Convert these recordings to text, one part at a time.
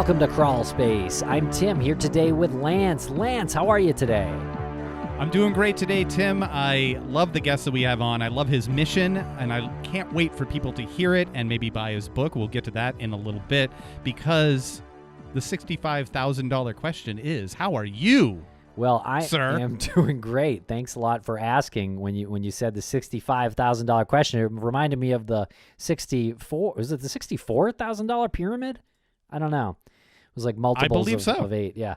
Welcome to Crawlspace. I'm Tim here today with Lance. Lance, how are you today? I'm doing great today, Tim. I love the guest that we have on. I love his mission, and I can't wait for people to hear it and maybe buy his book. We'll get to that in a little bit, because the $65,000 question is, how are you? Well, I Sir? am doing great. Thanks a lot for asking. When you said the $65,000 question, it reminded me of the $64,000 pyramid? I don't know. It was like multiples of 8. Yeah.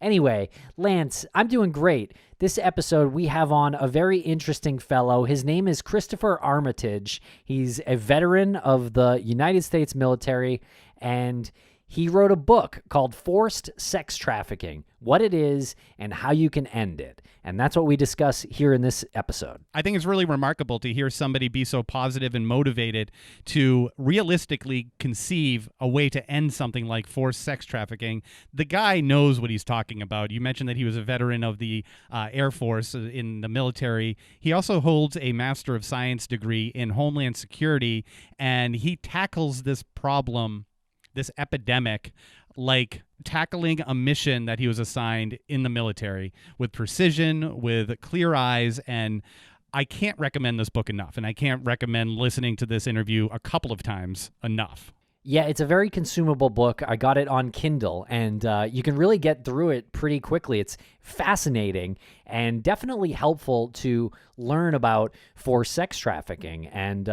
Anyway, Lance, I'm doing great. This episode, we have on a very interesting fellow. His name is Christopher Armitage. He's a veteran of the United States military, and he wrote a book called Forced Sex Trafficking, what it is and how you can end it. And that's what we discuss here in this episode. I think it's really remarkable to hear somebody be so positive and motivated to realistically conceive a way to end something like forced sex trafficking. The guy knows what he's talking about. You mentioned that he was a veteran of the Air Force in the military. He also holds a Master of Science degree in Homeland Security, and he tackles this problem, this epidemic, like tackling a mission that he was assigned in the military with precision, with clear eyes. And I can't recommend this book enough, and I can't recommend listening to this interview a couple of times enough. Yeah, it's a very consumable book. I got it on Kindle, and you can really get through it pretty quickly. It's fascinating and definitely helpful to learn about forced sex trafficking and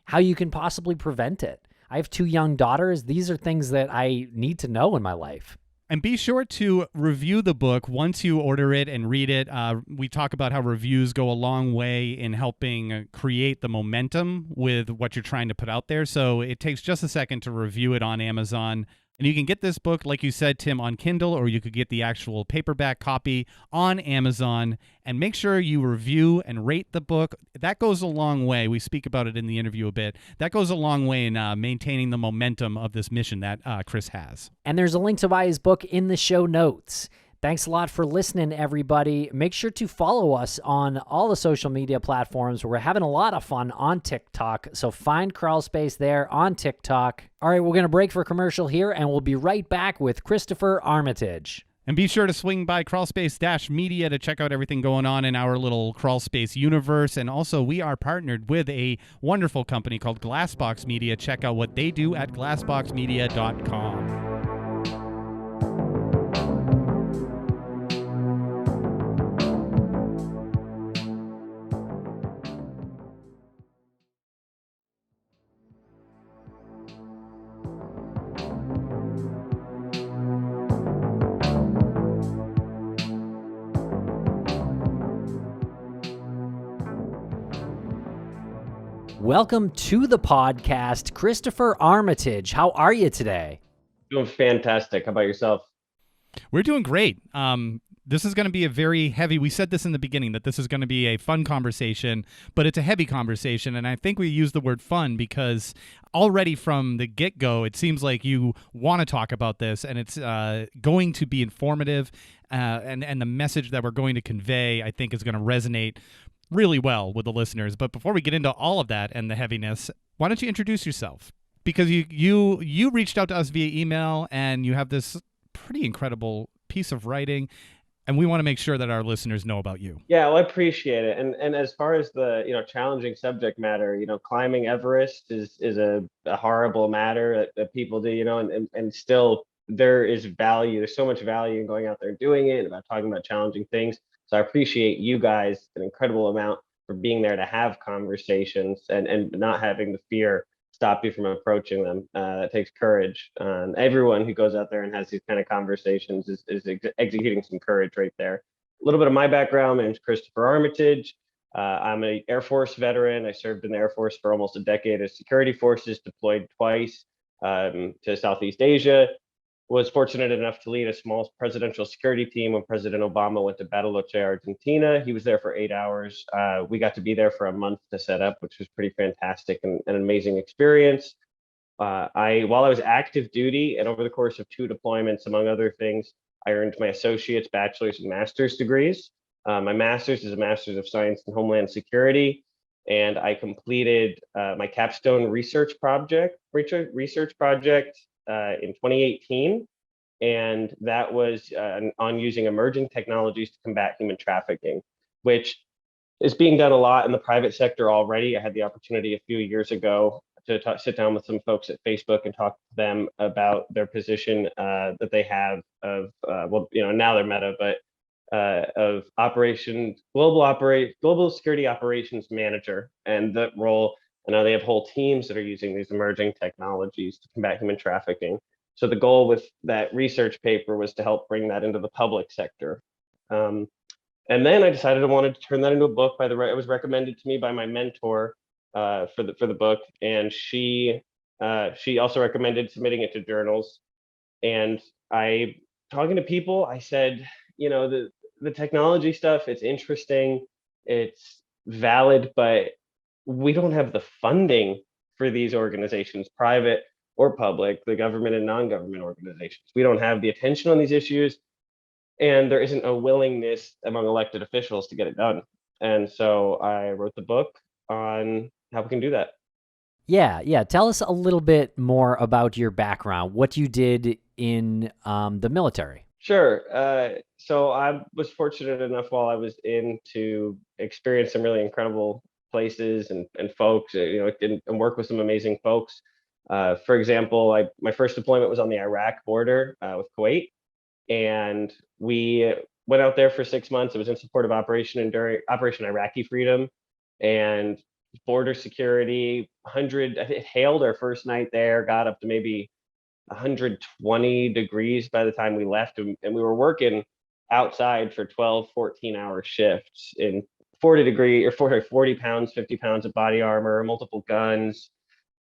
how you can possibly prevent it. I have 2 young daughters. These are things that I need to know in my life. And be sure to review the book once you order it and read it. We talk about how reviews go a long way in helping create the momentum with what you're trying to put out there. So it takes just a second to review it on Amazon. And you can get this book, like you said, Tim, on Kindle, or you could get the actual paperback copy on Amazon. And make sure you review and rate the book. That goes a long way. We speak about it in the interview a bit. That goes a long way in maintaining the momentum of this mission that Chris has. And there's a link to buy his book in the show notes. Thanks a lot for listening, everybody. Make sure to follow us on all the social media platforms. We're having a lot of fun on TikTok, so find Crawlspace there on TikTok. All right, we're going to break for commercial here, and we'll be right back with Christopher Armitage. And be sure to swing by Crawlspace-Media to check out everything going on in our little Crawlspace universe. And also, we are partnered with a wonderful company called Glassbox Media. Check out what they do at glassboxmedia.com. Welcome to the podcast, Christopher Armitage. How are you today? Doing fantastic. How about yourself? We're doing great. This is going to be a very heavy, we said this in the beginning, that this is going to be a fun conversation, but it's a heavy conversation. And I think we use the word fun because already from the get-go, it seems like you want to talk about this, and it's going to be informative. And the message that we're going to convey, I think, is going to resonate really well with the listeners. But before we get into all of that and the heaviness, why don't you introduce yourself? Because you reached out to us via email, and you have this pretty incredible piece of writing, and we want to make sure that our listeners know about you. Yeah, well, I appreciate it. And as far as the challenging subject matter, climbing Everest is a horrible matter that people do, and still there is value. There's so much value in going out there and doing it, about talking about challenging things. So I appreciate you guys an incredible amount for being there to have conversations and not having the fear stop you from approaching them. That takes courage. Everyone who goes out there and has these kind of conversations is executing some courage right there. A little bit of my background. My name is Christopher Armitage. I'm an Air Force veteran. I served in the Air Force for almost a decade as security forces, deployed twice to Southeast Asia. Was fortunate enough to lead a small presidential security team when President Obama went to Bariloche, Argentina. He was there for 8 hours. We got to be there for a month to set up, which was pretty fantastic and an amazing experience. While I was active duty and over the course of 2 deployments, among other things, I earned my associate's, bachelor's, and master's degrees. My master's is a master's of science in Homeland Security, and I completed my capstone research project in 2018. and that was on using emerging technologies to combat human trafficking, which is being done a lot in the private sector already. I had the opportunity a few years ago to sit down with some folks at Facebook and talk to them about their position that they have of, now they're Meta, but of global security operations manager, and that role. And now they have whole teams that are using these emerging technologies to combat human trafficking. So the goal with that research paper was to help bring that into the public sector. And then I decided I wanted to turn that into a book. It was recommended to me by my mentor for the book, and she also recommended submitting it to journals. And talking to people, I said, the technology stuff, it's interesting, it's valid, but we don't have the funding for these organizations, private or public, the government and non-government organizations. We don't have the attention on these issues, and there isn't a willingness among elected officials to get it done. And so I wrote the book on how we can do that. Yeah. Tell us a little bit more about your background, what you did in the military. Sure. So I was fortunate enough while I was in to experience some really incredible places and folks, and work with some amazing folks. For example, my first deployment was on the Iraq border with Kuwait, and we went out there for 6 months. It was in support of Operation Iraqi Freedom and border security. It hailed our first night there, got up to maybe 120 degrees by the time we left, and we were working outside for 12, 14-hour shifts in 40 pounds, 50 pounds of body armor, multiple guns,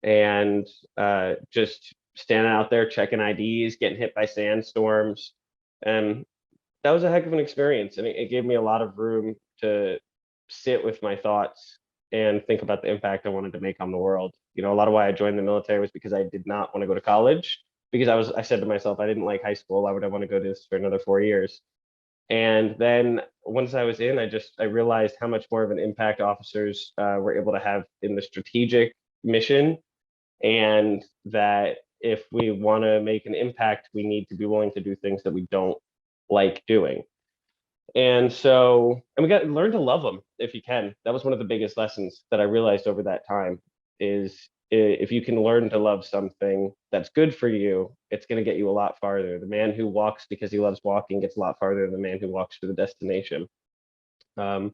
and just standing out there checking IDs, getting hit by sandstorms. And that was a heck of an experience, and it gave me a lot of room to sit with my thoughts and think about the impact I wanted to make on the world. A lot of why I joined the military was because I did not want to go to college, because I said to myself, I didn't like high school. Why would I want to go to this for another 4 years? And then once I was in, I realized how much more of an impact officers were able to have in the strategic mission, and that if we want to make an impact, we need to be willing to do things that we don't like doing. And we got to learn to love them if you can. That was one of the biggest lessons that I realized over that time is, if you can learn to love something that's good for you, it's going to get you a lot farther. The man who walks because he loves walking gets a lot farther than the man who walks to the destination. Then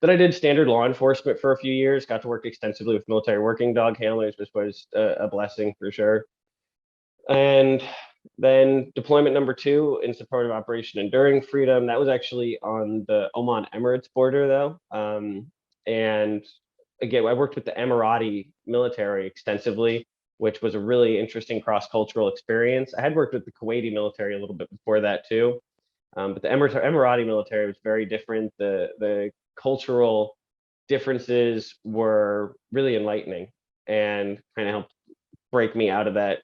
I did standard law enforcement for a few years, got to work extensively with military working dog handlers, which was a blessing for sure. And then deployment number 2 in support of Operation Enduring Freedom. That was actually on the Oman Emirates border, though. And again, I worked with the Emirati military extensively, which was a really interesting cross-cultural experience. I had worked with the Kuwaiti military a little bit before that too, but the Emirati military was very different. The cultural differences were really enlightening and kind of helped break me out of that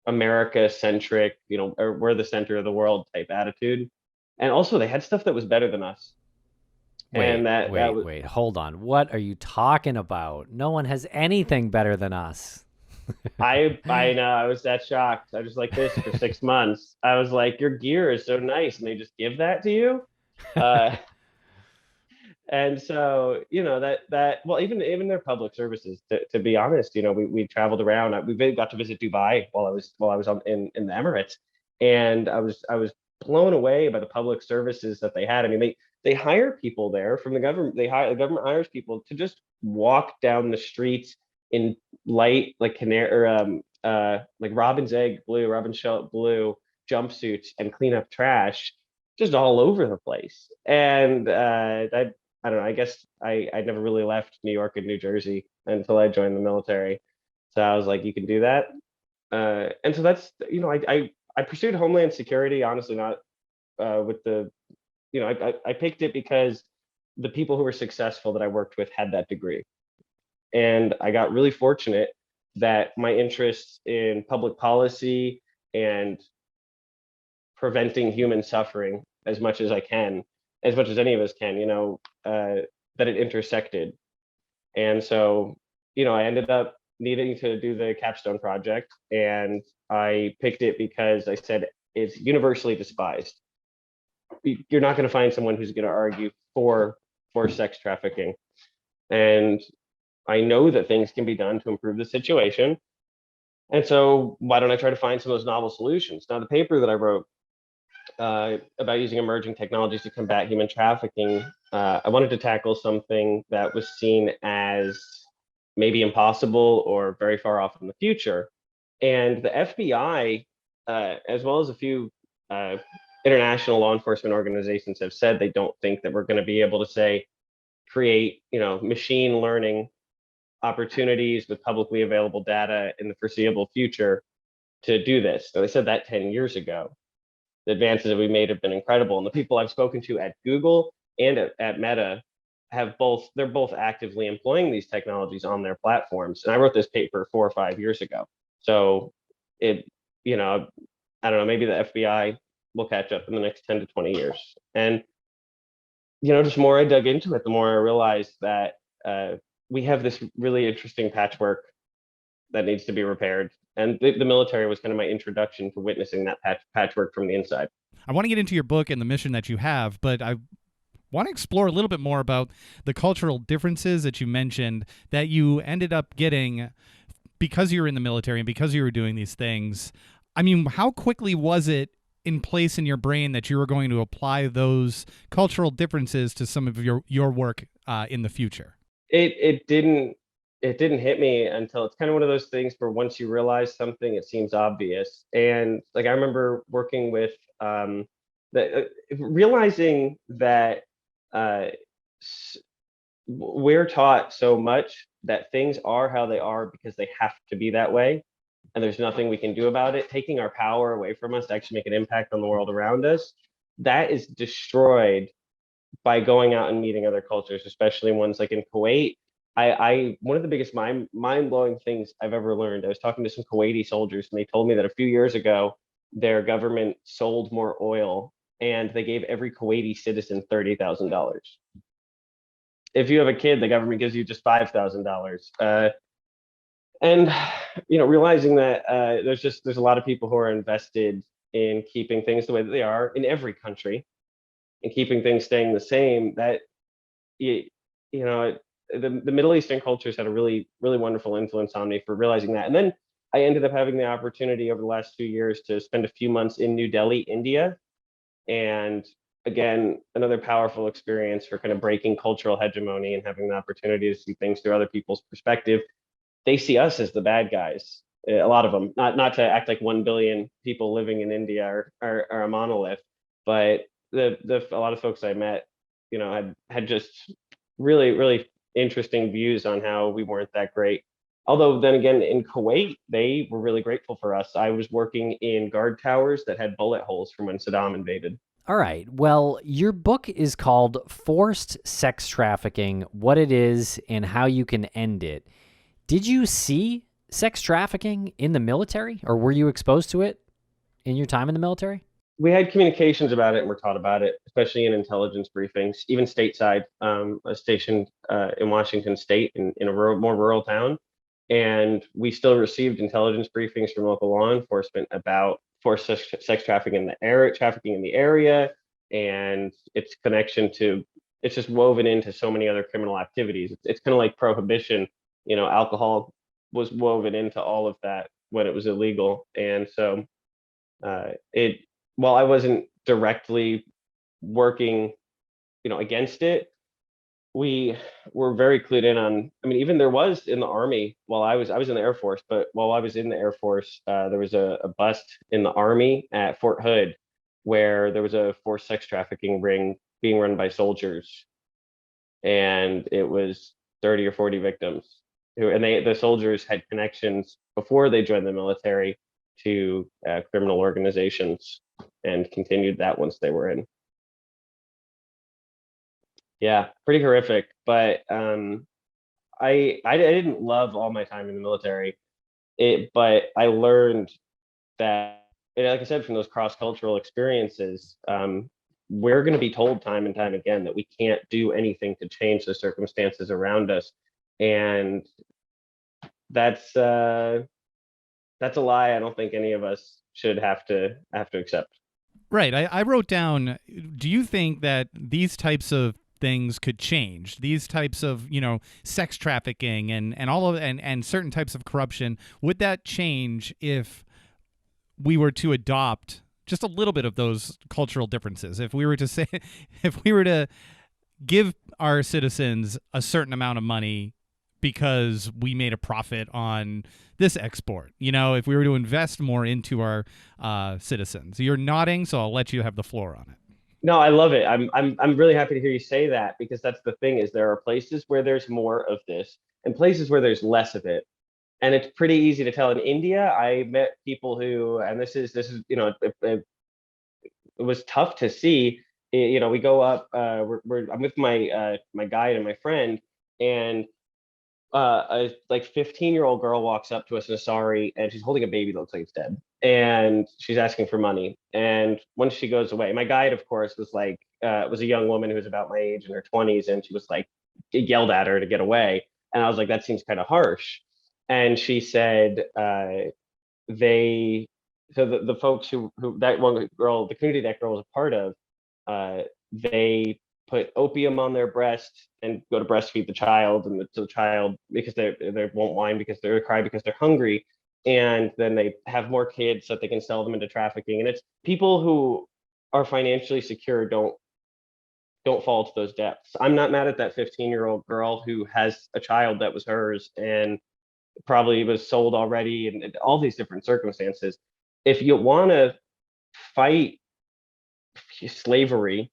America-centric, or we're the center of the world type attitude. And also, they had stuff that was better than us. Wait, hold on. What are you talking about? No one has anything better than us. I know. I was that shocked. I was like this for 6 months. I was like, your gear is so nice, and they just give that to you. And so, well, even their public services, to be honest, we traveled around. We got to visit Dubai while I was in the Emirates, and I was blown away by the public services that they had. I mean, they hire people there from the government. The government hires people to just walk down the streets in light, like like robin's shell blue jumpsuits and clean up trash just all over the place. And I don't know. I guess I never really left New York and New Jersey until I joined the military. So I was like, you can do that. And so that's, I pursued Homeland Security, honestly, not with the, I picked it because the people who were successful that I worked with had that degree. And I got really fortunate that my interests in public policy and preventing human suffering as much as any of us can, that it intersected. And so, I ended up needing to do the capstone project, and I picked it because I said it's universally despised. You're not going to find someone who's going to argue for sex trafficking. And I know that things can be done to improve the situation. And so why don't I try to find some of those novel solutions? Now, the paper that I wrote about using emerging technologies to combat human trafficking, I wanted to tackle something that was seen as maybe impossible or very far off in the future. And the FBI, as well as a few international law enforcement organizations, have said they don't think that we're going to be able to, say, create, machine learning opportunities with publicly available data in the foreseeable future to do this. So they said that 10 years ago. The advances that we made have been incredible. And the people I've spoken to at Google and at Meta they're both actively employing these technologies on their platforms. And I wrote this paper 4 or 5 years ago. So I don't know, maybe the FBI will catch up in the next 10 to 20 years. And, just the more I dug into it, the more I realized that we have this really interesting patchwork that needs to be repaired. And the military was kind of my introduction to witnessing that patchwork from the inside. I want to get into your book and the mission that you have, but I want to explore a little bit more about the cultural differences that you mentioned that you ended up getting because you were in the military and because you were doing these things. I mean, how quickly was it in place in your brain that you were going to apply those cultural differences to some of your work in the future? It didn't hit me until it's kind of one of those things where once you realize something, it seems obvious. And like I remember working with realizing that we're taught so much that things are how they are because they have to be that way, and there's nothing we can do about it. Taking our power away from us to actually make an impact on the world around us, that is destroyed by going out and meeting other cultures, especially ones like in Kuwait. One of the biggest mind-blowing things I've ever learned, I was talking to some Kuwaiti soldiers, and they told me that a few years ago, their government sold more oil, and they gave every Kuwaiti citizen $30,000. If you have a kid, the government gives you just $5,000. And realizing that there's a lot of people who are invested in keeping things the way that they are in every country, and keeping things staying the same. That the Middle Eastern cultures had a really, really wonderful influence on me for realizing that. And then I ended up having the opportunity over the last few years to spend a few months in New Delhi, India. And again, another powerful experience for kind of breaking cultural hegemony and having the opportunity to see things through other people's perspective. They see us as the bad guys. A lot of them, not to act like 1 billion people living in India are a monolith, but a lot of folks I met, had just really, really interesting views on how we weren't that great. Although then again, in Kuwait, they were really grateful for us. I was working in guard towers that had bullet holes from when Saddam invaded. All right. Well, your book is called Forced Sex Trafficking, What It Is and How You Can End It. Did you see sex trafficking in the military, or were you exposed to it in your time in the military? We had communications about it and were taught about it, especially in intelligence briefings, even stateside. Stationed in Washington State in a more rural town. And we still received intelligence briefings from local law enforcement about forced sex trafficking in the area, and its connection to, it's just woven into so many other criminal activities. It's kind of like prohibition. Alcohol was woven into all of that when it was illegal. And so while I wasn't directly working, against it, we were very clued in on, even there was in the Army, while I was in the Air Force, but while I was in the Air Force, there was a bust in the Army at Fort Hood where there was a forced sex trafficking ring being run by soldiers. And it was 30 or 40 victims. The soldiers had connections before they joined the military to criminal organizations and continued that once they were in. Yeah, pretty horrific. But I didn't love all my time in the military, but I learned that, like I said, from those cross-cultural experiences, we're going to be told time and time again that we can't do anything to change the circumstances around us. And that's a lie I don't think any of us should have to accept. Right. I wrote down, do you think that these types of things could change? These types of, sex trafficking and all of and certain types of corruption, would that change if we were to adopt just a little bit of those cultural differences? If we were to say if we were to give our citizens a certain amount of money because we made a profit on this export, if we were to invest more into our citizens. You're nodding, so I'll let you have the floor on it. No, I love it. I'm really happy to hear you say that, because that's the thing, is there are places where there's more of this and places where there's less of it. And it's pretty easy to tell. In India, I met people who, and this is it was tough to see. We go up. I'm with my guide and my friend, and a like 15-year-old girl walks up to us in a sari, and she's holding a baby that looks like it's dead, and she's asking for money. And once she goes away, my guide, of course, was like, was a young woman who was about my age in her 20s, and she was like, yelled at her to get away. And I was like, that seems kind of harsh. And she said, the folks who that one girl, the community that girl was a part of, they put opium on their breast and go to breastfeed the child, and the child, because they won't whine because they cry because they're hungry, and then they have more kids so that they can sell them into trafficking. And it's people who are financially secure don't fall to those depths. I'm not mad at that 15-year-old girl who has a child that was hers and probably was sold already, and all these different circumstances. If you want to fight slavery,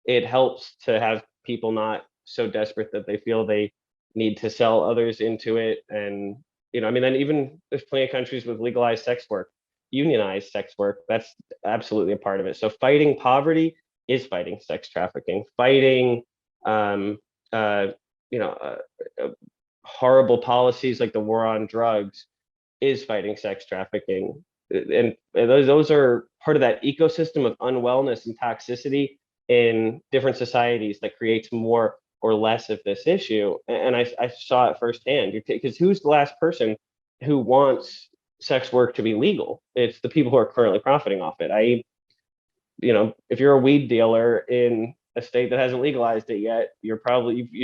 it helps to have people not so desperate that they feel they need to sell others into it. And then even there's plenty of countries with legalized sex work, unionized sex work. That's absolutely a part of it. So fighting poverty is fighting sex trafficking. Fighting horrible policies like the war on drugs is fighting sex trafficking. And those are part of that ecosystem of unwellness and toxicity in different societies that creates more or less of this issue. And I saw it firsthand, because who's the last person who wants sex work to be legal? It's the people who are currently profiting off it. If you're a weed dealer in a state that hasn't legalized it yet, you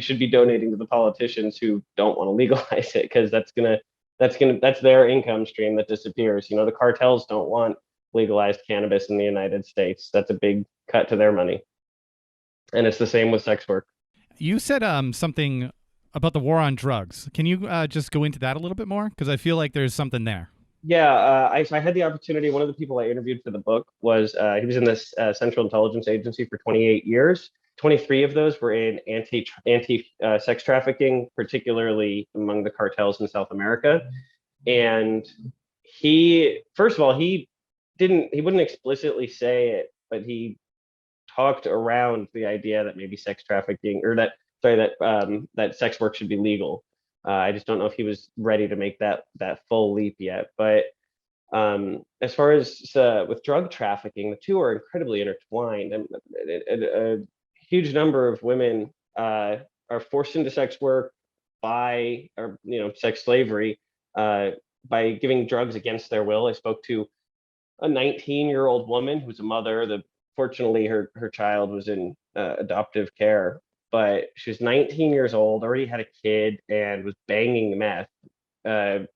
should be donating to the politicians who don't want to legalize it, because that's their income stream that disappears. The cartels don't want legalized cannabis in the United States. That's a big cut to their money. And it's the same with sex work. You said something about the war on drugs. Can you just go into that a little bit more? Because I feel like there's something there. Yeah, I had the opportunity. One of the people I interviewed for the book was he was in this Central Intelligence Agency for 28 years. 23 of those were in anti sex trafficking, particularly among the cartels in South America. And first of all, he wouldn't explicitly say it, but he talked around the idea that maybe sex trafficking, or that sex work should be legal. I just don't know if he was ready to make that full leap yet. But as far as with drug trafficking, the two are incredibly intertwined. And a huge number of women are forced into sex work sex slavery by giving drugs against their will. I spoke to a 19-year-old woman who's a mother. Fortunately, her child was in adoptive care, but she was 19 years old, already had a kid, and was banging meth,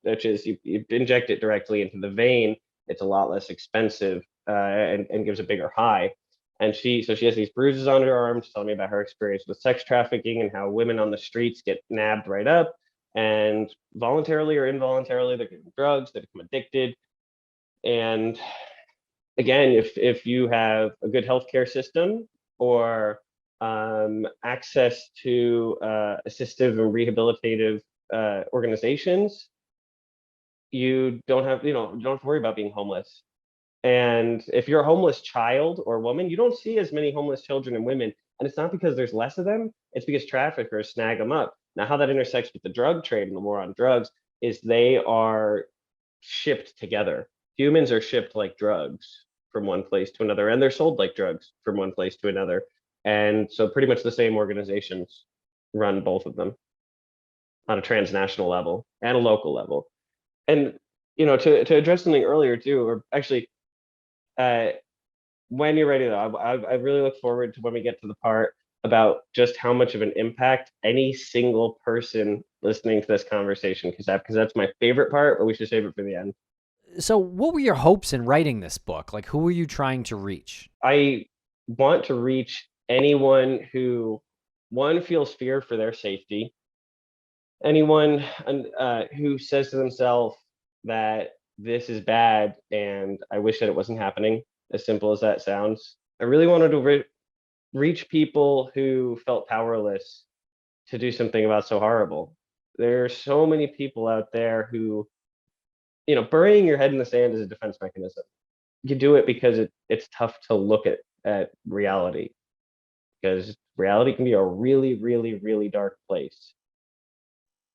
which is you inject it directly into the vein. It's a lot less expensive and gives a bigger high. And she has these bruises on her arms, telling me about her experience with sex trafficking and how women on the streets get nabbed right up, and voluntarily or involuntarily they're getting drugs, they become addicted. And again, if you have a good healthcare system or access to assistive and rehabilitative organizations, you don't have to worry about being homeless. And if you're a homeless child or woman, you don't see as many homeless children and women. And it's not because there's less of them, it's because traffickers snag them up. Now, how that intersects with the drug trade and the war on drugs is they are shipped together. Humans are shipped like drugs from one place to another, and they're sold like drugs from one place to another. And so pretty much the same organizations run both of them. on a transnational level and a local level. And to address something earlier too, or actually, uh, when you're ready though, I really look forward to when we get to the part about just how much of an impact any single person listening to this conversation because that's my favorite part, but we should save it for the end. So what were your hopes in writing this book? Like, who were you trying to reach? I want to reach anyone who, one, feels fear for their safety, anyone who says to themselves that this is bad and I wish that it wasn't happening, as simple as that sounds. I really wanted to reach people who felt powerless to do something about so horrible. There are so many people out there who, burying your head in the sand is a defense mechanism. You do it because it's tough to look at reality, because reality can be a really, really, really dark place.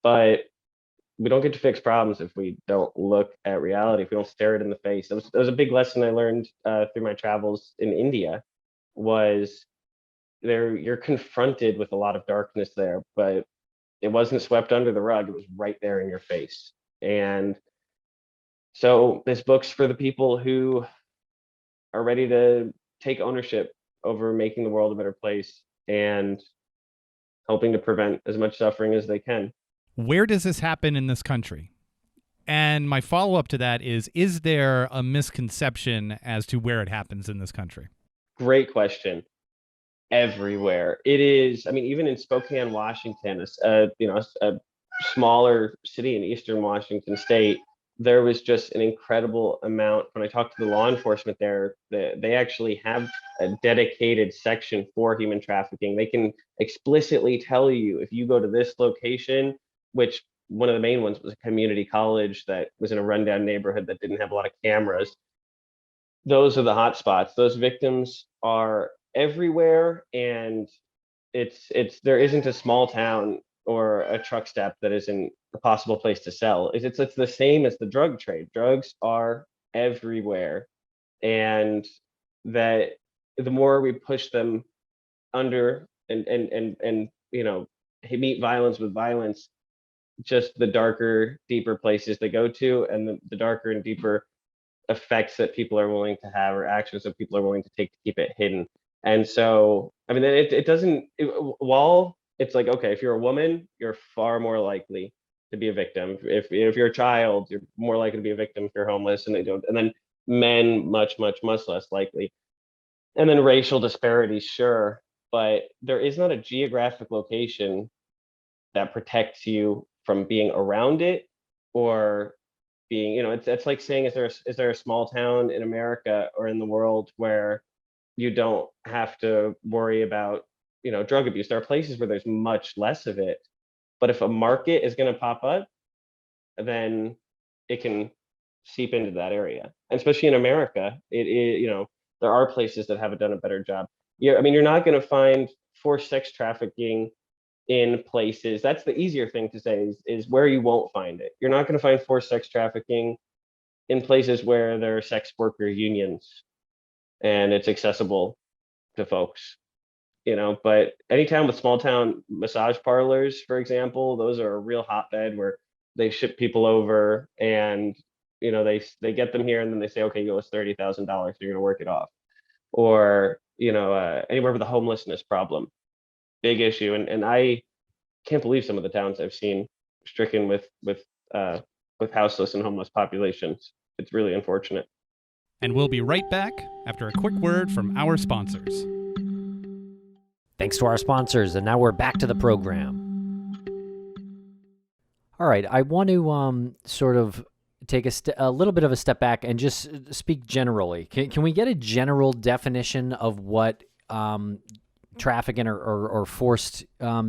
But we don't get to fix problems if we don't look at reality, if we don't stare it in the face. That was a big lesson I learned through my travels in India. Was there you're confronted with a lot of darkness there, but it wasn't swept under the rug. It was right there in your face. And so this book's for the people who are ready to take ownership over making the world a better place and helping to prevent as much suffering as they can. Where does this happen in this country? And my follow-up to that is there a misconception as to where it happens in this country? Great question. Everywhere. It is, I mean, even in Spokane, Washington, a smaller city in eastern Washington state, there was just an incredible amount. When I talked to the law enforcement there, they actually have a dedicated section for human trafficking. They can explicitly tell you if you go to this location, which one of the main ones was a community college that was in a rundown neighborhood that didn't have a lot of cameras. Those are the hot spots. Those victims are everywhere, and it's there isn't a small town or a truck stop that isn't a possible place to sell. It's the same as the drug trade. Drugs are everywhere, and that the more we push them under and meet violence with violence, just the darker, deeper places they go to, and the darker and deeper effects that people are willing to have or actions that people are willing to take to keep it hidden. And so, I mean, it doesn't, while it's like, okay, if you're a woman, you're far more likely to be a victim. If you're a child, you're more likely to be a victim if you're homeless, and they don't, and then men, much, much, much less likely. And then racial disparities, sure, but there is not a geographic location that protects you from being around it or being, it's like saying, is there a small town in America or in the world where you don't have to worry about, drug abuse? There are places where there's much less of it, but if a market is going to pop up, then it can seep into that area. And especially in America, there are places that haven't done a better job. I mean, you're not going to find forced sex trafficking in places. That's the easier thing to say is where you won't find it. You're not going to find forced sex trafficking in places where there are sex worker unions and it's accessible to folks, but any town with small town massage parlors, for example, those are a real hotbed where they ship people over and they get them here and then they say, okay, you owe us $30,000, you're going to work it off. Or anywhere with a homelessness problem, big issue. And I can't believe some of the towns I've seen stricken with houseless and homeless populations. It's really unfortunate. And we'll be right back after a quick word from our sponsors. Thanks to our sponsors, and now we're back to the program. All right, I want to sort of take a little bit of a step back and just speak generally. Can we get a general definition of what trafficking or forced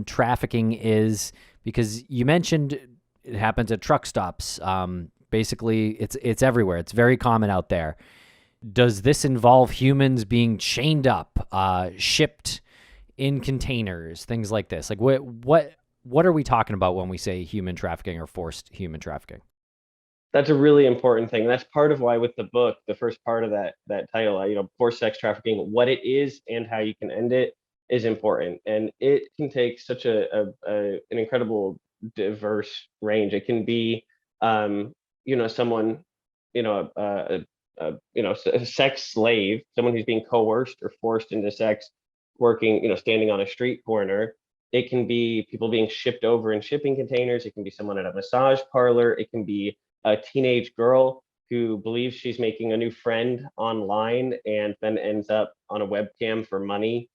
trafficking is? Because you mentioned it happens at truck stops. Basically, it's everywhere. It's very common out there. Does this involve humans being chained up, shipped in containers, things like this? Like what are we talking about when we say human trafficking or forced human trafficking? That's a really important thing. That's part of why with the book, the first part of that title, forced sex trafficking, what it is and how you can end it is important. And it can take such an incredible diverse range. It can be, someone, a sex slave, someone who's being coerced or forced into sex, working, standing on a street corner. It can be people being shipped over in shipping containers. It can be someone at a massage parlor. It can be a teenage girl who believes she's making a new friend online and then ends up on a webcam for money,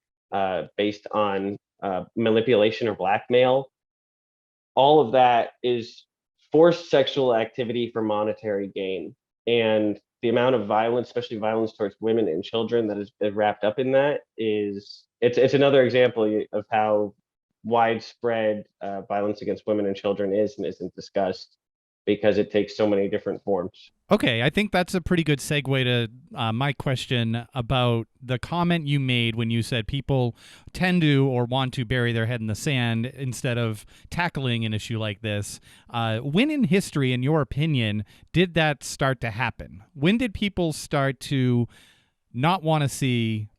based on manipulation or blackmail. All of that is forced sexual activity for monetary gain. And the amount of violence, especially violence towards women and children, that is wrapped up in that it's another example of how widespread violence against women and children is and isn't discussed, because it takes so many different forms. Okay, I think that's a pretty good segue to my question about the comment you made when you said people tend to or want to bury their head in the sand instead of tackling an issue like this. When in history, in your opinion, did that start to happen? When did people start to not want to see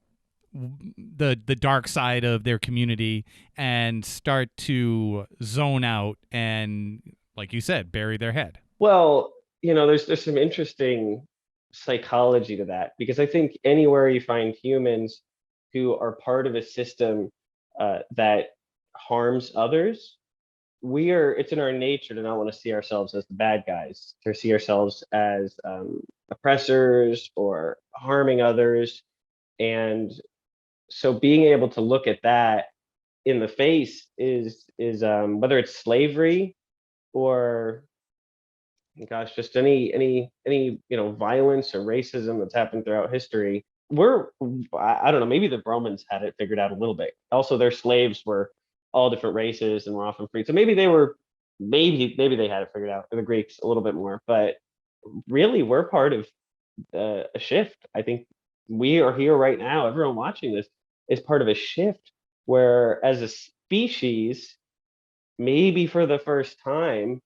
the dark side of their community and start to zone out and, like you said, bury their head? Well, there's some interesting psychology to that, because I think anywhere you find humans who are part of a system that harms others, it's in our nature to not want to see ourselves as the bad guys, to see ourselves as oppressors or harming others. And so being able to look at that in the face is whether it's slavery or, gosh, just any violence or racism that's happened throughout history. I don't know, maybe the Romans had it figured out a little bit. Also, their slaves were all different races and were often free, so maybe they had it figured out. The Greeks a little bit more, but really we're part of a shift. I think we are here right now. Everyone watching this is part of a shift where, as a species, maybe for the first time,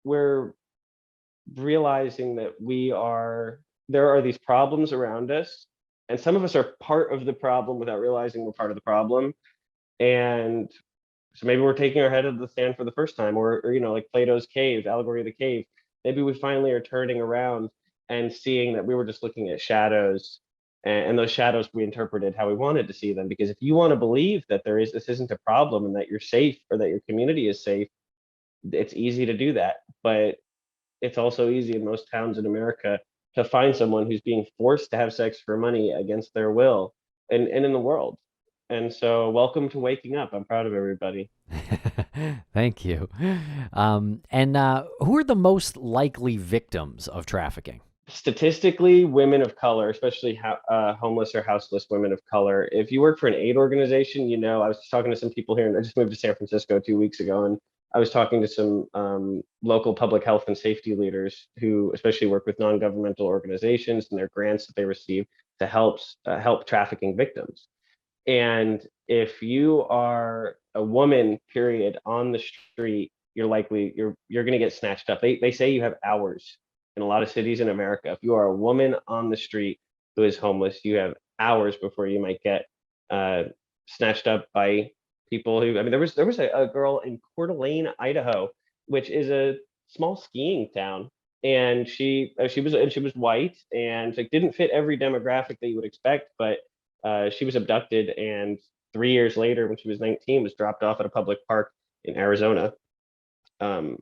we're realizing that there are these problems around us, and some of us are part of the problem without realizing we're part of the problem. And so maybe we're taking our head out of the sand for the first time, or like Plato's cave, allegory of the cave. Maybe we finally are turning around and seeing that we were just looking at shadows, and those shadows we interpreted how we wanted to see them. Because if you want to believe that this isn't a problem and that you're safe, or that your community is safe, it's easy to do that. But it's also easy in most towns in America to find someone who's being forced to have sex for money against their will, and in the world. And so, welcome to waking up. I'm proud of everybody. Thank you. And who are the most likely victims of trafficking? Statistically, women of color, especially homeless or houseless women of color. If you work for an aid organization, I was talking to some people here, and I just moved to San Francisco 2 weeks ago, and I was talking to some local public health and safety leaders who especially work with non-governmental organizations and their grants that they receive to help trafficking victims. And if you are a woman, period, on the street, you're going to get snatched up. They say you have hours in a lot of cities in America. If you are a woman on the street who is homeless, you have hours before you might get snatched up by people who, there was a girl in Coeur d'Alene, Idaho, which is a small skiing town, and she was white and didn't fit every demographic that you would expect, but she was abducted, and 3 years later, when she was 19, was dropped off at a public park in Arizona. And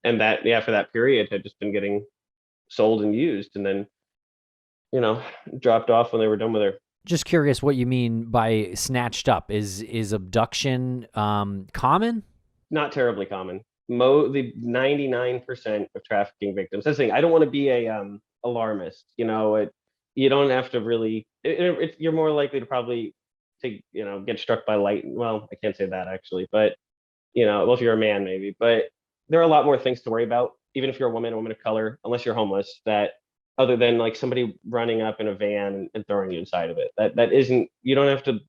that, for that period, had just been getting sold and used, and then dropped off when they were done with her. Just curious what you mean by snatched up. Is abduction common? Not terribly common. The 99% of trafficking victims. That's the thing. I don't want to be a alarmist. You don't have to really. You're more likely to probably get struck by light. Well, I can't say that actually, but if you're a man, maybe. But there are a lot more things to worry about, even if you're a woman of color, unless you're homeless, that other than somebody running up in a van and throwing you inside of it. That isn't, you don't have to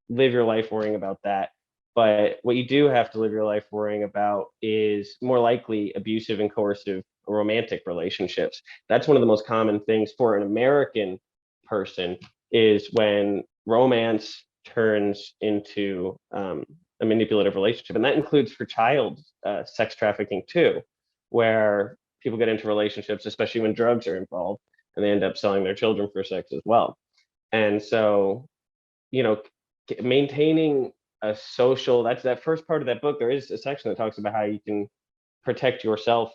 live your life worrying about that. But what you do have to live your life worrying about is more likely abusive and coercive romantic relationships. That's one of the most common things for an American person, is when romance turns into a manipulative relationship. And that includes for child sex trafficking too, where people get into relationships, especially when drugs are involved, and they end up selling their children for sex as well. And so, you know, maintaining a social, that's that first part of that book. There is a section that talks about how you can protect yourself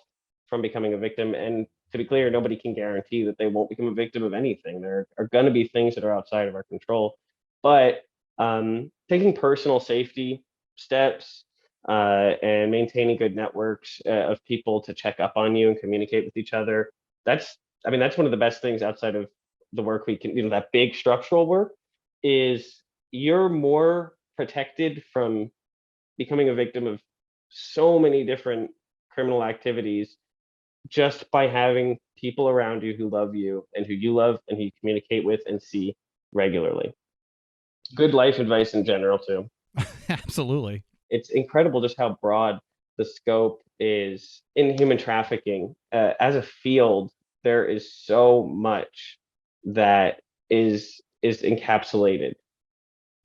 from becoming a victim. And to be clear, nobody can guarantee that they won't become a victim of anything. There are going to be things that are outside of our control, but taking personal safety steps and maintaining good networks of people to check up on you and communicate with each other. That's one of the best things outside of the work we can, that big structural work, is you're more protected from becoming a victim of so many different criminal activities just by having people around you who love you and who you love and who you communicate with and see regularly. Good life advice in general too. Absolutely. It's incredible just how broad the scope is in human trafficking. As a field, there is so much that is encapsulated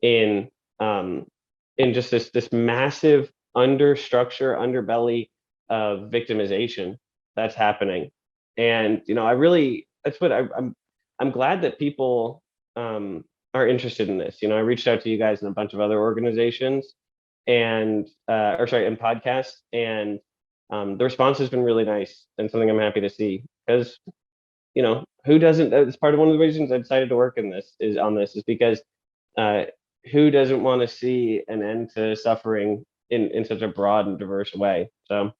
in just this massive underbelly of victimization that's happening. And I'm glad that people are interested in this. I reached out to you guys and a bunch of other organizations and podcasts, and the response has been really nice and something I'm happy to see, because who doesn't, it's part of one of the reasons I decided to work in this is because who doesn't want to see an end to suffering in such a broad and diverse way. So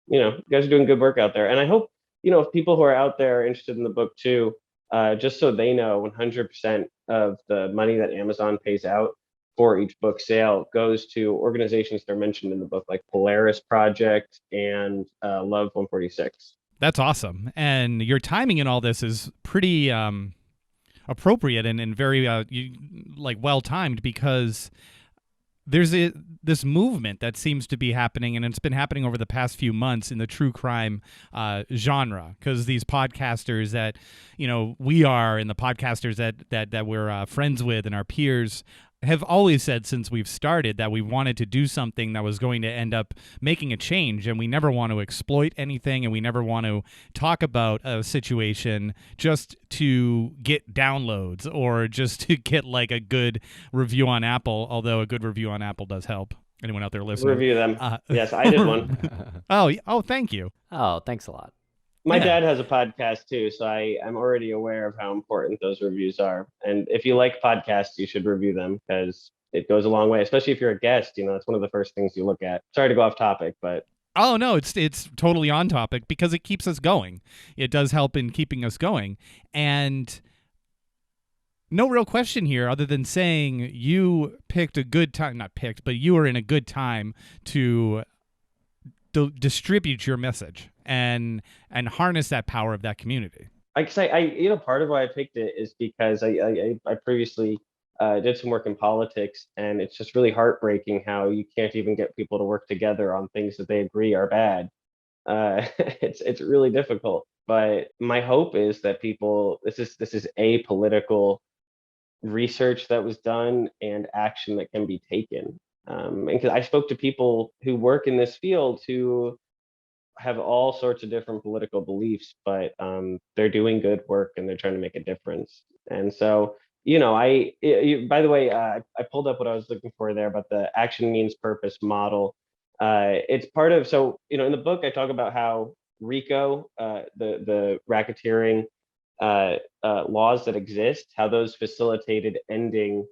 you guys are doing good work out there, and I hope if people who are out there are interested in the book too, just so they know, 100% of the money that Amazon pays out for each book sale goes to organizations that are mentioned in the book, like Polaris Project and Love 146. That's awesome. And your timing in all this is pretty appropriate and very well-timed, because there's this movement that seems to be happening, and it's been happening over the past few months in the true crime genre, because these podcasters that we are, and the podcasters that we're friends with and our peers, have always said since we've started that we wanted to do something that was going to end up making a change, and we never want to exploit anything, and we never want to talk about a situation just to get downloads or just to get like a good review on Apple, although a good review on Apple does help. Anyone out there listening? Review them. Yes, I did one. Oh, thank you. Oh, thanks a lot. My dad has a podcast too, so I'm already aware of how important those reviews are. And if you like podcasts, you should review them, because it goes a long way, especially if you're a guest. It's one of the first things you look at. Sorry to go off topic, but oh no, it's totally on topic, because it keeps us going. It does help in keeping us going. And no real question here other than saying you picked a good time, not picked, but you were in a good time to distribute your message and harness that power of that community. I part of why I picked it is because I previously did some work in politics, and it's just really heartbreaking how you can't even get people to work together on things that they agree are bad. It's really difficult. But my hope is that this is apolitical research that was done and action that can be taken. And because I spoke to people who work in this field who have all sorts of different political beliefs, but they're doing good work and they're trying to make a difference. And so, by the way, I pulled up what I was looking for there about the action means purpose model. It's part of, in the book, I talk about how RICO, the racketeering laws that exist, how those facilitated ending,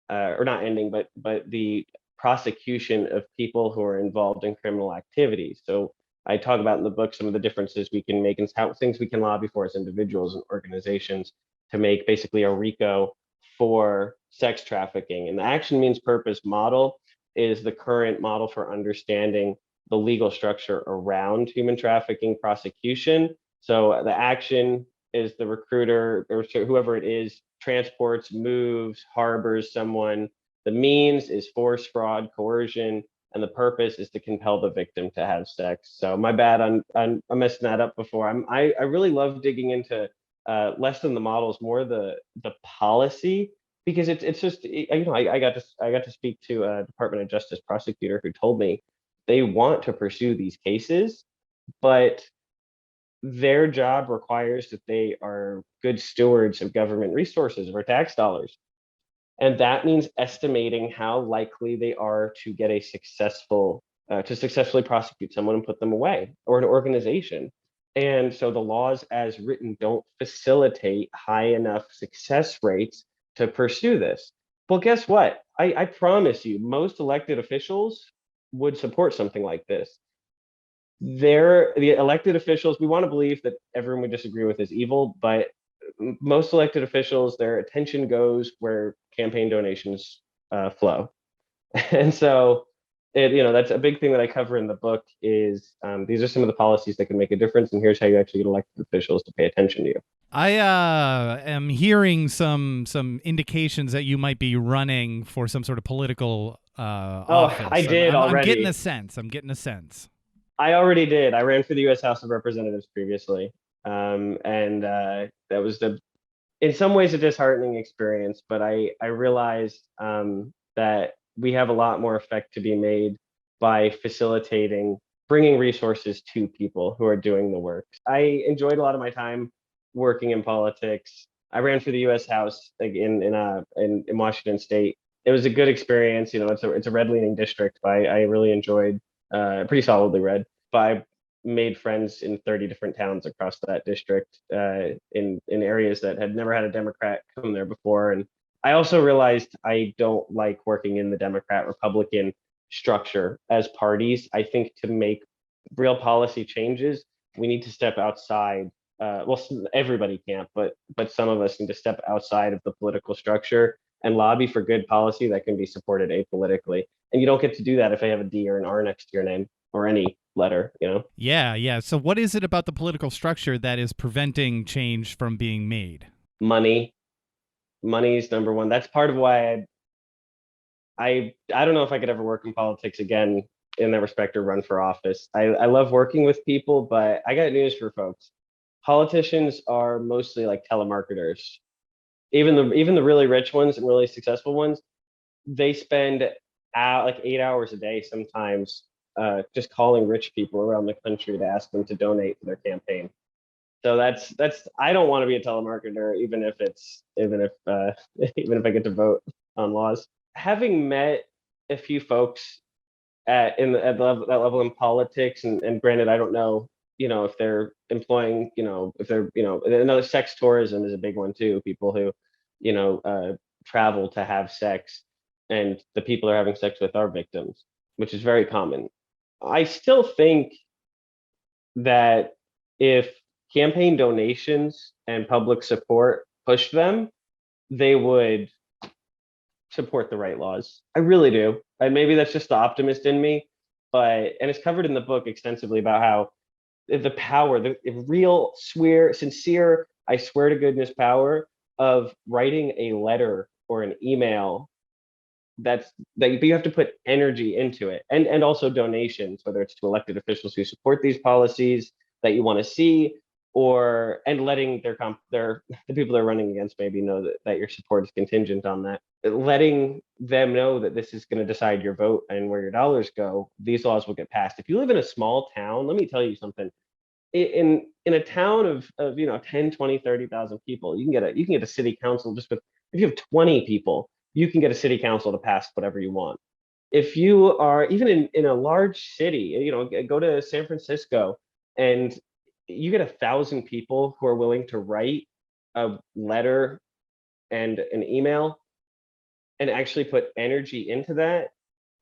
or not ending, but the prosecution of people who are involved in criminal activities. So I talk about in the book some of the differences we can make and how things we can lobby for as individuals and organizations to make basically a RICO for sex trafficking. And the action means purpose model is the current model for understanding the legal structure around human trafficking prosecution. So the action is the recruiter or whoever it is transports, moves, harbors someone. The means is force, fraud, coercion, and the purpose is to compel the victim to have sex. So my bad, I'm messing that up before. I really love digging into less than the models, more the policy because it's just, I got to speak to a Department of Justice prosecutor who told me they want to pursue these cases, but their job requires that they are good stewards of government resources, of our tax dollars. And that means estimating how likely they are to get a to successfully prosecute someone and put them away, or an organization. And so the laws as written don't facilitate high enough success rates to pursue this. Well, guess what? I promise you, most elected officials would support something like this. The elected officials, we want to believe that everyone we disagree with is evil, but most elected officials, their attention goes where campaign donations flow. And so that's a big thing that I cover in the book is these are some of the policies that can make a difference, and here's how you actually get elected officials to pay attention to you. I am hearing some indications that you might be running for some sort of political office. I did already. I'm getting a sense. I already did. I ran for the U.S. House of Representatives previously, and that was in some ways a disheartening experience. But I realized that we have a lot more effect to be made by facilitating, bringing resources to people who are doing the work. I enjoyed a lot of my time working in politics. I ran for the U.S. House in Washington State. It was a good experience. It's a red-leaning district, but I really enjoyed. Pretty solidly red. But I made friends in 30 different towns across that district, in areas that had never had a Democrat come there before. And I also realized I don't like working in the Democrat-Republican structure as parties. I think to make real policy changes, we need to step outside. Well, everybody can't, but some of us need to step outside of the political structure and lobby for good policy that can be supported apolitically. And you don't get to do that if I have a D or an R next to your name or any letter, Yeah. So what is it about the political structure that is preventing change from being made? Money is number one. That's part of why I don't know if I could ever work in politics again in that respect or run for office. I love working with people, but I got news for folks. Politicians are mostly like telemarketers. Even the really rich ones and really successful ones, they spend like 8 hours a day sometimes just calling rich people around the country to ask them to donate to their campaign. So that's I don't want to be a telemarketer, even if I get to vote on laws. Having met a few folks at that level in politics, and granted, I don't know, if they're employing, if they're, another sex tourism is a big one too. People who, travel to have sex, and the people they're having sex with are victims, which is very common. I still think that if campaign donations and public support pushed them, they would support the right laws. I really do. And maybe that's just the optimist in me, and it's covered in the book extensively about how the power, the real sincere, I swear to goodness power of writing a letter or an email that you have to put energy into it, and also donations, whether it's to elected officials who support these policies that you want to see, and letting the people they're running against maybe know that your support is contingent on that, letting them know that this is going to decide your vote and where your dollars go. These laws will get passed. If you live in a small town, let me tell you something. In a town of 10, 20, 30,000 people, you can get a city council just with, if you have 20 people, you can get a city council to pass whatever you want. If you are even in a large city, go to San Francisco, and you get 1,000 people who are willing to write a letter and an email and actually put energy into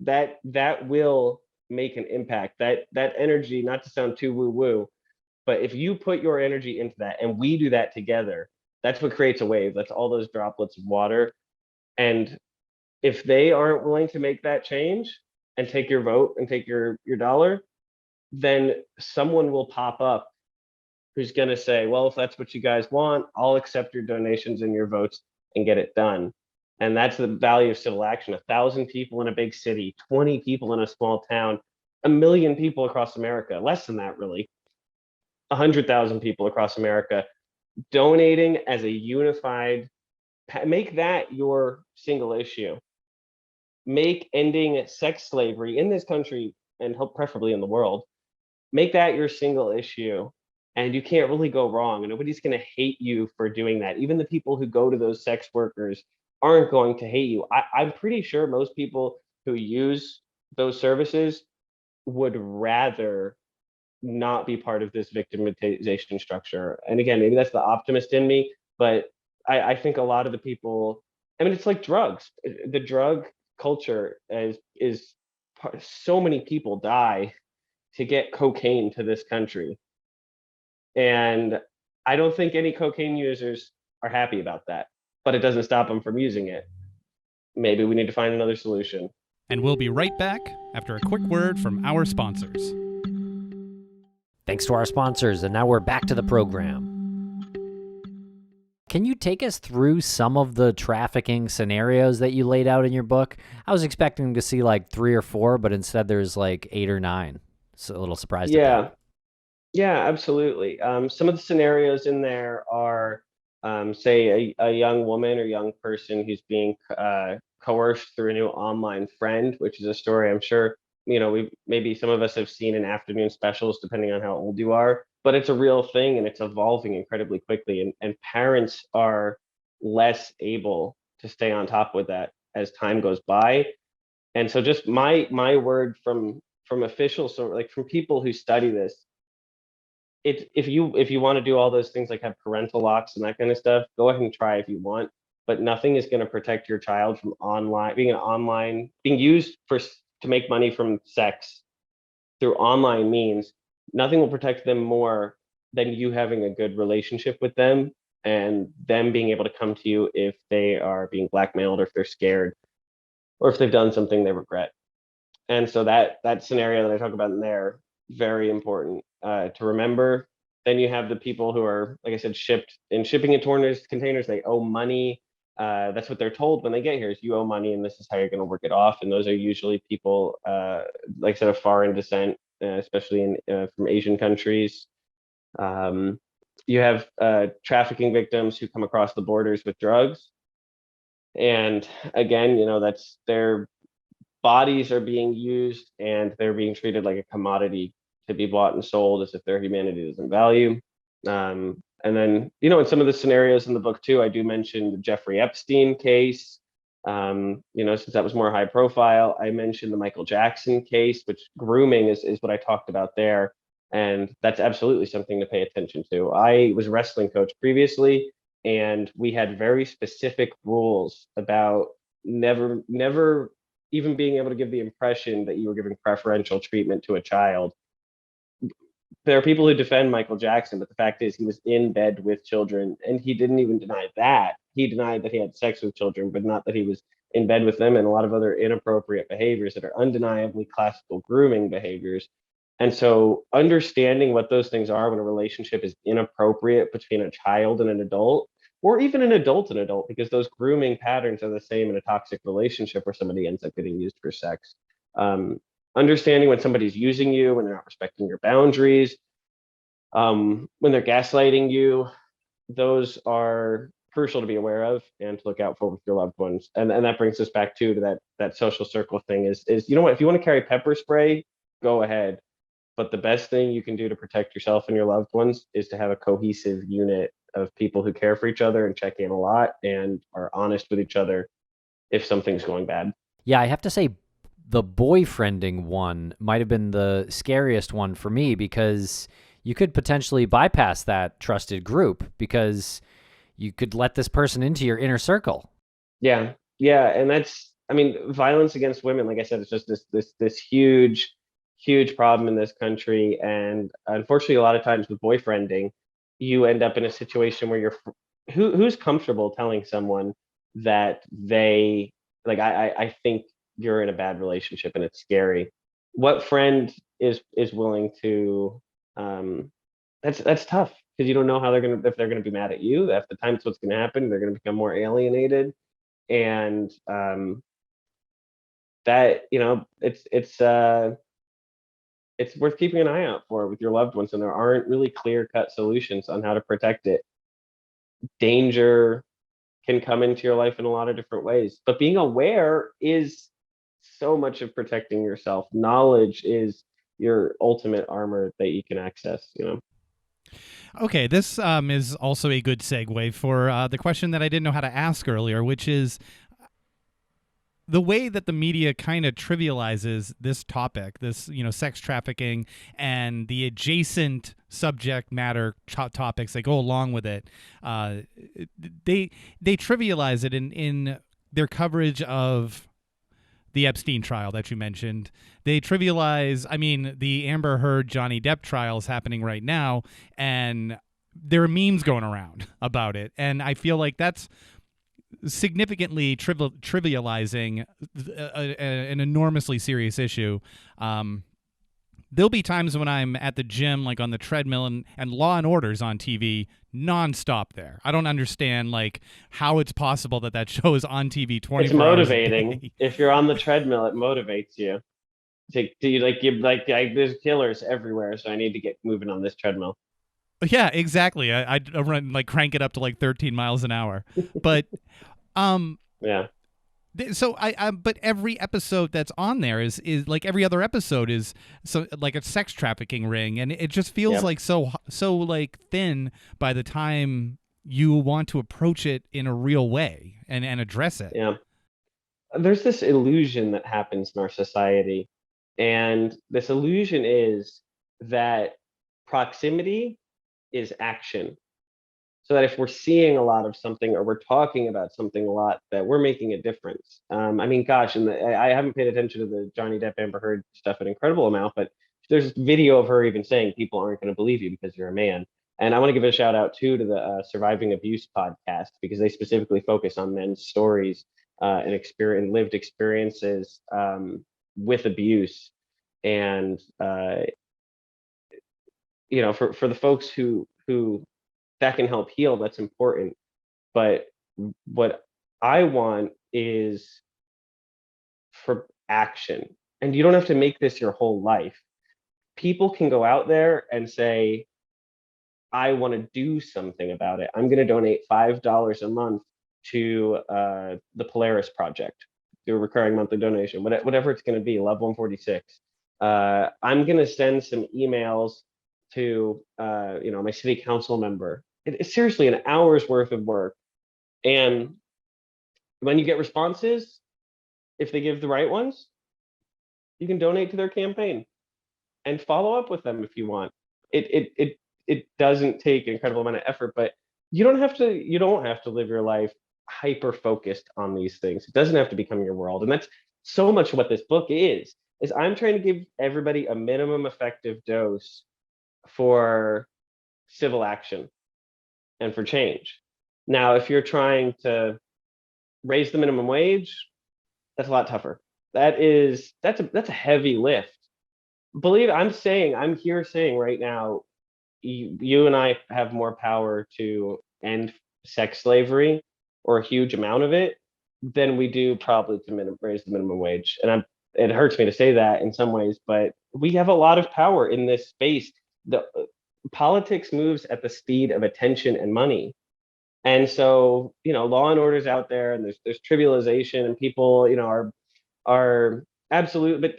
that will make an impact. That energy, not to sound too woo-woo, but if you put your energy into that and we do that together, that's what creates a wave. That's all those droplets of water. And if they aren't willing to make that change and take your vote and take your dollar, then someone will pop up who's going to say, well, if that's what you guys want, I'll accept your donations and your votes and get it done. And that's the value of civil action. 1,000 people in a big city, 20 people in a small town, 1 million people across America, less than that really, 100,000 people across America, donating as a unified Make that your single issue. Make ending sex slavery in this country, and preferably in the world, make that your single issue, and you can't really go wrong. And nobody's going to hate you for doing that. Even the people who go to those sex workers aren't going to hate you. I'm pretty sure most people who use those services would rather not be part of this victimization structure. And again, maybe that's the optimist in me, but I think a lot of the people, I mean, it's like drugs. The drug culture is so many people die to get cocaine to this country. And I don't think any cocaine users are happy about that, but it doesn't stop them from using it. Maybe we need to find another solution. And we'll be right back after a quick word from our sponsors. Thanks to our sponsors, and now we're back to the program. Can you take us through some of the trafficking scenarios that you laid out in your book? I was expecting to see like 3 or 4, but instead there's like 8 or 9. So a little surprised. Yeah, yeah, absolutely. Some of the scenarios in there are, say, a young woman or young person who's being coerced through a new online friend, which is a story I'm sure maybe some of us have seen in afternoon specials, depending on how old you are. But it's a real thing, and it's evolving incredibly quickly. And parents are less able to stay on top with that as time goes by. And so, just my word from officials, so like from people who study this, if you want to do all those things like have parental locks and that kind of stuff, go ahead and try if you want. But nothing is going to protect your child from being used to make money from sex through online means. Nothing will protect them more than you having a good relationship with them and them being able to come to you if they are being blackmailed, or if they're scared, or if they've done something they regret. And so that scenario that I talk about in there, very important to remember. Then you have the people who are, like I said, shipping containers. They owe money. That's what they're told when they get here: is you owe money, and this is how you're going to work it off. And those are usually people, like I said, of foreign descent, especially from Asian countries. You have trafficking victims who come across the borders with drugs, and again, that's their bodies are being used, and they're being treated like a commodity to be bought and sold as if their humanity doesn't value. And then, in some of the scenarios in the book too, I do mention the Jeffrey Epstein case. Since that was more high profile, I mentioned the Michael Jackson case, which grooming is what I talked about there. And that's absolutely something to pay attention to. I was a wrestling coach previously, and we had very specific rules about never even being able to give the impression that you were giving preferential treatment to a child. There are people who defend Michael Jackson, but the fact is he was in bed with children, and he didn't even deny that. He denied that he had sex with children, but not that he was in bed with them, and a lot of other inappropriate behaviors that are undeniably classical grooming behaviors. And so understanding what those things are when a relationship is inappropriate between a child and an adult, or even an adult and adult, because those grooming patterns are the same in a toxic relationship where somebody ends up getting used for sex. Understanding when somebody's using you, when they're not respecting your boundaries, when they're gaslighting you, those are crucial to be aware of and to look out for with your loved ones. And that brings us back to that social circle thing is, if you want to carry pepper spray, go ahead. But the best thing you can do to protect yourself and your loved ones is to have a cohesive unit of people who care for each other and check in a lot and are honest with each other if something's going bad. Yeah, I have to say the boyfriending one might have been the scariest one for me, because you could potentially bypass that trusted group because you could let this person into your inner circle. Yeah. And violence against women, like I said, it's just this huge problem in this country. And unfortunately, a lot of times with boyfriending, you end up in a situation where who's comfortable telling someone that I think you're in a bad relationship and it's scary. What friend is willing to that's tough, because you don't know if they're gonna be mad at you. At the time, it's what's gonna happen. They're gonna become more alienated. And that it's worth keeping an eye out for with your loved ones, and there aren't really clear-cut solutions on how to protect it. Danger can come into your life in a lot of different ways. But being aware is so much of protecting yourself. Knowledge is your ultimate armor that you can access, you know. Okay, this is also a good segue for the question that I didn't know how to ask earlier, which is the way that the media kind of trivializes this topic, this, sex trafficking and the adjacent subject matter topics that go along with it. They trivialize it in their coverage of the Epstein trial that you mentioned. They trivialize, the Amber Heard Johnny Depp trial is happening right now, and there are memes going around about it. And I feel like that's significantly trivializing an enormously serious issue. There'll be times when I'm at the gym, like on the treadmill, and Law and Order's on TV nonstop there. I don't understand how it's possible that show is on TV 24 It's motivating. If you're on the treadmill, it motivates you. There's killers everywhere, so I need to get moving on this treadmill. Yeah, exactly. I run crank it up to 13 miles an hour. But yeah. So but every episode that's on there is like every other episode is so like a sex trafficking ring, and it just feels like so thin by the time you want to approach it in a real way and address it. Yeah. There's this illusion that happens in our society, and this illusion is that proximity is action. So that if we're seeing a lot of something or we're talking about something a lot, that we're making a difference. Gosh, and I haven't paid attention to the Johnny Depp Amber Heard stuff an incredible amount, but there's video of her even saying people aren't going to believe you because you're a man. And I want to give a shout out too to the Surviving Abuse podcast, because they specifically focus on men's stories and lived experiences with abuse. And for the folks who that can help heal, that's important. But what I want is for action. And you don't have to make this your whole life. People can go out there and say, I want to do something about it. I'm going to donate $5 a month to the Pilleri project, do a recurring monthly donation, whatever it's going to be, Love 146. I'm going to send some emails to my city council member. It's seriously an hour's worth of work. And when you get responses, if they give the right ones, you can donate to their campaign and follow up with them if you want. It doesn't take an incredible amount of effort, but you don't have to live your life hyper focused on these things. It doesn't have to become your world. And that's so much what this book is I'm trying to give everybody a minimum effective dose for civil action and for change. Now, if you're trying to raise the minimum wage, that's a lot tougher. That's a heavy lift. I'm here saying right now, you and I have more power to end sex slavery, or a huge amount of it, than we do probably to raise the minimum wage. And it hurts me to say that in some ways, but we have a lot of power in this space. The politics moves at the speed of attention and money. And so, Law and Order's out there, and there's trivialization, and people, are absolute, but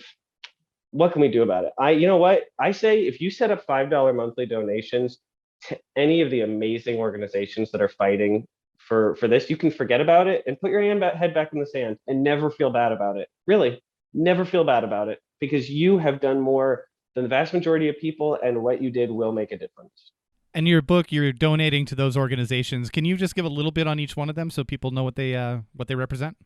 what can we do about it? I say, if you set up $5 monthly donations to any of the amazing organizations that are fighting for this, you can forget about it and put your head back in the sand and never feel bad about it. Really, never feel bad about it, because you have done more than the vast majority of people, and what you did will make a difference. And your book, you're donating to those organizations. Can you just give a little bit on each one of them so people know what they represent?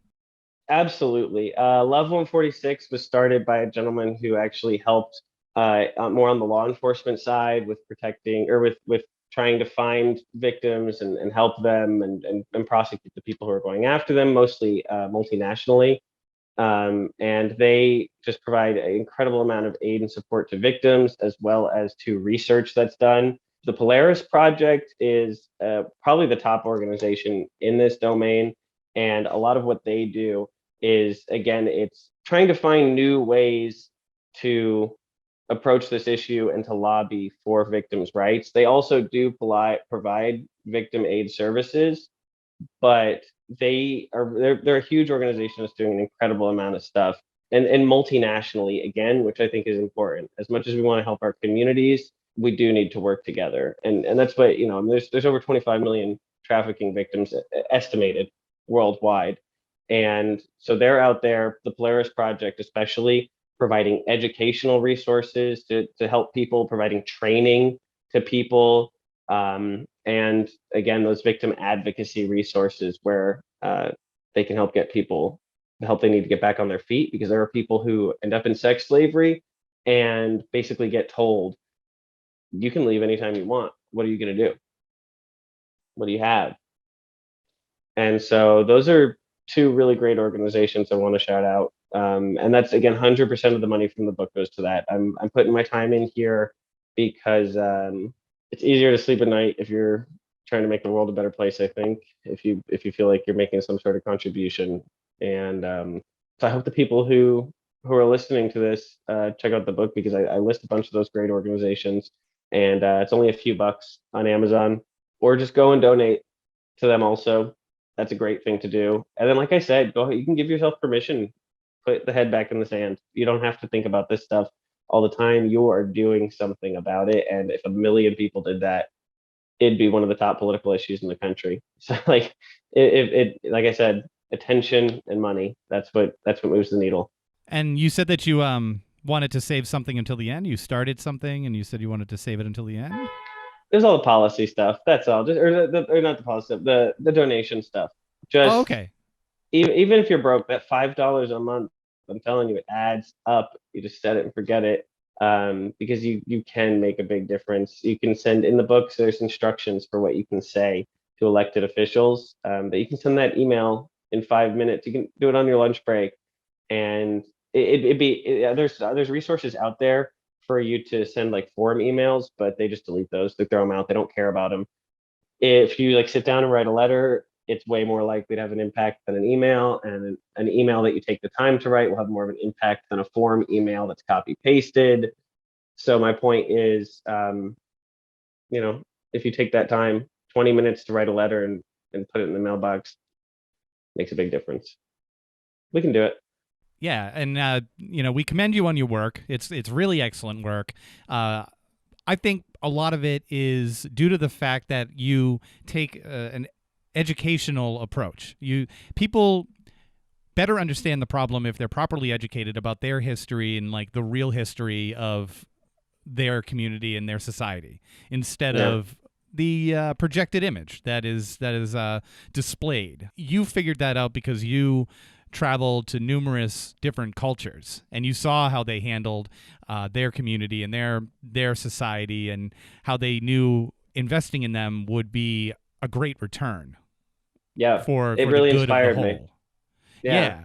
Absolutely. Love 146 was started by a gentleman who actually helped more on the law enforcement side with protecting, or with trying to find victims and help them and prosecute the people who are going after them, mostly multinationally. And they just provide an incredible amount of aid and support to victims, as well as to research that's done. The Pilleri Project is probably the top organization in this domain. And a lot of what they do is, again, it's trying to find new ways to approach this issue and to lobby for victims' rights. They also do provide victim aid services, but they're a huge organization that's doing an incredible amount of stuff, and multinationally again, which I think is important. As much as we want to help our communities, we do need to work together, and that's what, there's over 25 million trafficking victims estimated worldwide, and so they're out there. The Polaris Project, especially, providing educational resources to help people, providing training to people, and again, those victim advocacy resources where they can help get people the help they need to get back on their feet, because there are people who end up in sex slavery and basically get told, you can leave anytime you want. What are you going to do? What do you have? And so those are two really great organizations I want to shout out. And that's, again, 100% of the money from the book goes to that. I'm putting my time in here because it's easier to sleep at night if you're trying to make the world a better place, I think, if you feel like you're making some sort of contribution. And so I hope the people who are listening to this check out the book, because I list a bunch of those great organizations, and it's only a few bucks on Amazon, or just go and donate to them also. That's a great thing to do. And then, like I said, you can give yourself permission, put the head back in the sand. You don't have to think about this stuff all the time. You are doing something about it. And if a million people did that, it'd be one of the top political issues in the country. So like like I said, attention and money, that's what moves the needle. And you said that you wanted to save something until the end. You started something and you said you wanted to save it until the end. There's all the policy stuff. That's all. Just or not the policy stuff, the donation stuff. Just okay. Even if you're broke, that $5 a month, I'm telling you, it adds up. You just set it and forget it. Because you can make a big difference. You can send, in the books, there's instructions for what you can say to elected officials. That you can send that email in 5 minutes. You can do it on your lunch break, and there's resources out there for you to send, like form emails, but they just delete those. They throw them out. They don't care about them. If you like sit down and write a letter, it's way more likely to have an impact than an email, and an email that you take the time to write will have more of an impact than a form email that's copy pasted. So my point is, if you take that time, 20 minutes to write a letter and put it in the mailbox, makes a big difference. We can do it. Yeah, and we commend you on your work. It's really excellent work. I think a lot of it is due to the fact that you take an educational approach. People better understand the problem if they're properly educated about their history and like the real history of their community and their society, instead of the projected image that is displayed. You figured that out because you traveled to numerous different cultures and you saw how they handled their community and their society, and how they knew investing in them would be a great return. Yeah, for it really the good inspired of the whole. me. Yeah.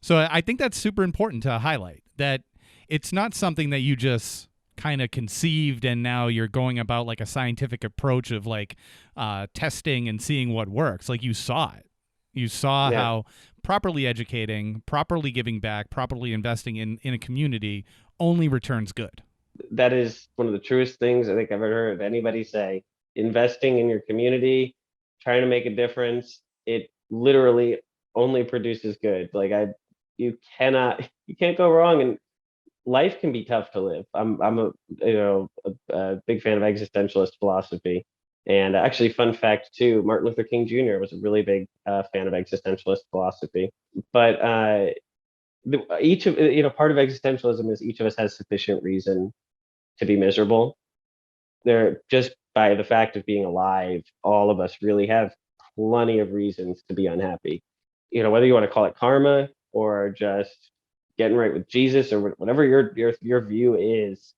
So I think that's super important to highlight, that it's not something that you just kind of conceived and now you're going about like a scientific approach of like testing and seeing what works. Like you saw it. You saw how properly educating, properly giving back, properly investing in a community only returns good. That is one of the truest things I think I've ever heard anybody say. Investing in your community, trying to make a difference, it literally only produces good. Like you can't go wrong, and life can be tough to live. I'm a big fan of existentialist philosophy, and actually, fun fact too, Martin Luther King Jr. was a really big fan of existentialist philosophy. But part of existentialism is each of us has sufficient reason to be miserable. They're just by the fact of being alive, all of us really have plenty of reasons to be unhappy. Whether you want to call it karma or just getting right with Jesus or whatever your view is,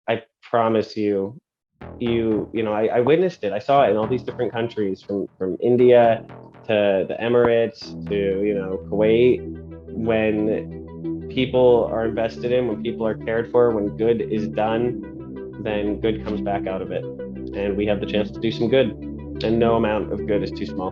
I promise you, I witnessed it. I saw it in all these different countries, from India to the Emirates to Kuwait. When people are invested in, when people are cared for, when good is done, then good comes back out of it. And we have the chance to do some good, and no amount of good is too small.